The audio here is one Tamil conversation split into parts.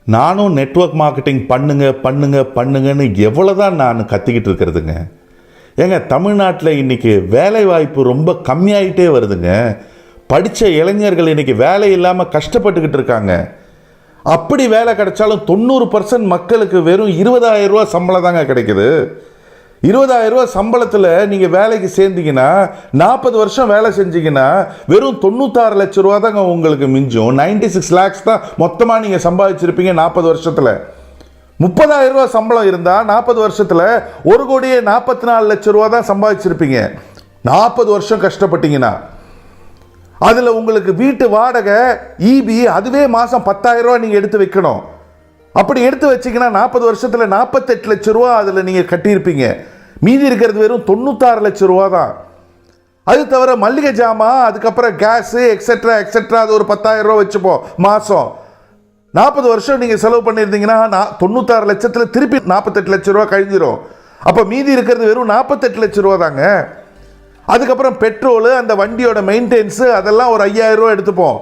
நானும் நெட்வொர்க் மார்க்கெட்டிங் பண்ணுங்கன்னு எவ்வளோதான் நான் கத்திக்கிட்டு இருக்கிறதுங்க. ஏங்க, தமிழ்நாட்டில் இன்றைக்கி வேலை வாய்ப்பு ரொம்ப கம்மியாயிட்டே வருதுங்க. படித்த இளைஞர்கள் இன்றைக்கி வேலை இல்லாமல் கஷ்டப்பட்டுக்கிட்டு இருக்காங்க. அப்படி வேலை கிடைச்சாலும் 90% மக்களுக்கு வெறும் 20,000 ரூபா சம்பளம் தாங்க கிடைக்குது. 20,000 ரூபா சம்பளத்தில் நீங்கள் வேலைக்கு சேர்ந்தீங்கன்னா 40 வருஷம் வேலை செஞ்சீங்கன்னா வெறும் 96 லட்சம் ரூபா தாங்க உங்களுக்கு மிஞ்சும். 96 lakhs தான் மொத்தமாக நீங்கள் சம்பாதிச்சிருப்பீங்க 40 வருஷத்தில். 30,000 ரூபா சம்பளம் இருந்தால் 40 வருஷத்தில் 1,44 லட்சம் ரூபா தான் சம்பாதிச்சிருப்பீங்க 40 வருஷம் கஷ்டப்பட்டீங்கன்னா. அதில் உங்களுக்கு வீட்டு வாடகை, ஈபி, அதுவே மாதம் 10,000 ரூபா நீங்கள் எடுத்து வைக்கணும். அப்படி எடுத்து வச்சிங்கன்னா 40 வருஷத்தில் 48 லட்சம் ரூபா அதில் நீங்கள் கட்டியிருப்பீங்க. மீதி இருக்கிறது வெறும் 96 லட்சம் ரூபா தான். அது தவிர மல்லிகை ஜாமான், அதுக்கப்புறம் கேஸு எக்ஸெட்ரா அது ஒரு 10,000 ரூபா வச்சுப்போம் மாதம். 40 வருஷம் நீங்கள் செலவு பண்ணியிருந்தீங்கன்னா 96 லட்சத்தில் திருப்பி 48 லட்சம் ரூபா கழிஞ்சிரும். அப்போ மீதி இருக்கிறது வெறும் 48 லட்சம் ரூபா தாங்க. அதுக்கப்புறம் பெட்ரோலு, அந்த வண்டியோட மெயின்டெனன்ஸு, அதெல்லாம் ஒரு 5,000 ரூபா எடுத்துப்போம்.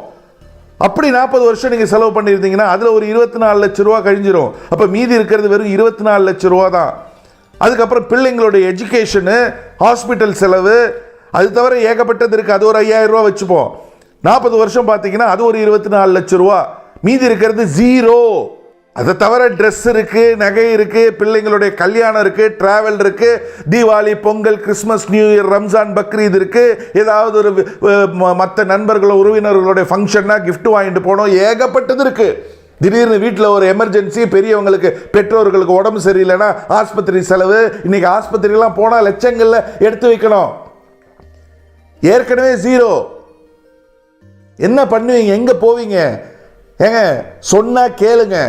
அப்படி 40 வருஷம் நீங்கள் செலவு பண்ணியிருந்தீங்கன்னா அதில் ஒரு 24 லட்சம் ரூபா கழிஞ்சிரும். அப்போ மீதி இருக்கிறது வெறும் 24 லட்சம் ரூபா தான். அதுக்கப்புறம் பிள்ளைங்களுடைய எஜுகேஷனு, ஹாஸ்பிட்டல் செலவு, அது தவிர ஏகப்பட்டது இருக்குது. அது ஒரு 5,000 ரூபா வச்சுப்போம். 40 வருஷம் பார்த்தீங்கன்னா அது ஒரு 24 லட்சம் ரூபா. மீதி இருக்கிறது ஜீரோ. அதை தவிர ட்ரெஸ் இருக்குது, நகை இருக்குது, பிள்ளைங்களுடைய கல்யாணம் இருக்குது, ட்ராவல் இருக்குது, Deepavali, Pongal, Christmas, new year, Ramzan, Bakrid இருக்குது. ஏதாவது ஒரு மற்ற நண்பர்களோ உறவினர்களுடைய ஃபங்க்ஷன்னா கிஃப்ட் வாங்கிட்டு போனோம், ஏகப்பட்டது இருக்குது. திடீர்னு வீட்டில் ஒரு எமர்ஜென்சி, பெரியவங்களுக்கு பெற்றோர்களுக்கு உடம்பு சரியில்லைன்னா ஆஸ்பத்திரி செலவு. இன்றைக்கி ஆஸ்பத்திரிலாம் போனால் லட்சங்களில் எடுத்து வைக்கணும். ஏற்கனவே ஜீரோ. என்ன பண்ணுவீங்க? எங்கே போவீங்க? ஏங்க, சொன்னால் கேளுங்க.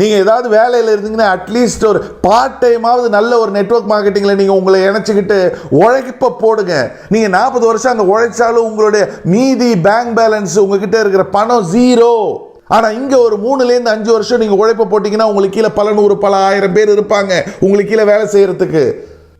நீங்கள் ஏதாவது வேலையில் இருந்தீங்கன்னா அட்லீஸ்ட் ஒரு பார்ட் டைமாவது நல்ல ஒரு நெட்வொர்க் மார்க்கெட்டிங்கில் நீங்கள் உங்களை இணைச்சிக்கிட்டு உழைப்ப போடுங்க. நீங்கள் 40 வருஷம் அங்கே உழைச்சாலும் உங்களுடைய மீதி பேங்க் பேலன்ஸ், உங்ககிட்ட இருக்கிற பணம் ஜீரோ. ஆனால் இங்கே ஒரு 3லேருந்து 5 வருஷம் நீங்கள் உழைப்ப போட்டிங்கன்னா உங்களுக்கு கீழே பல 100 பல 1000 பேர் இருப்பாங்க உங்களுக்கு கீழே வேலை செய்கிறதுக்கு.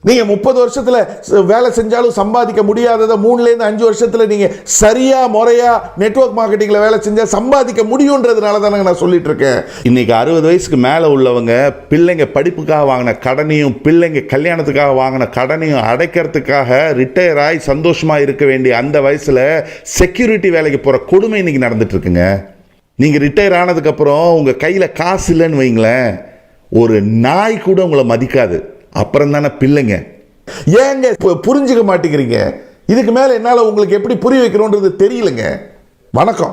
நீங்கள் 30 வருஷத்தில் வேலை செஞ்சாலும் சம்பாதிக்க முடியாததை 3லேருந்து 5 வருஷத்தில் நீங்கள் சரியாக முறையாக நெட்வொர்க் மார்க்கெட்டிங்கில் வேலை செஞ்சால் சம்பாதிக்க முடியுன்றதுனால தானே நான் சொல்லிட்டு இருக்கேன். இன்றைக்கி 60 வயசுக்கு மேலே உள்ளவங்க பிள்ளைங்க படிப்புக்காக வாங்கின கடனையும் பிள்ளைங்க கல்யாணத்துக்காக வாங்கின கடனையும் அடைக்கிறதுக்காக ரிட்டையர் ஆகி சந்தோஷமாக இருக்க வேண்டிய அந்த வயசில் செக்யூரிட்டி வேலைக்கு போகிற கொடுமை இன்றைக்கி நடந்துட்டுருக்குங்க. நீங்கள் ரிட்டையர் ஆனதுக்கப்புறம் உங்கள் கையில் காசு இல்லைன்னு வைங்களேன், ஒரு நாய் கூட உங்களை மதிக்காது. அப்புறம் தானே பிள்ளைங்க. ஏங்க புரிஞ்சுக்க மாட்டேங்கிறீங்க? இதுக்கு மேலே என்னால் உங்களுக்கு எப்படி புரிய வைக்கணுன்றது தெரியலங்க. வணக்கம்.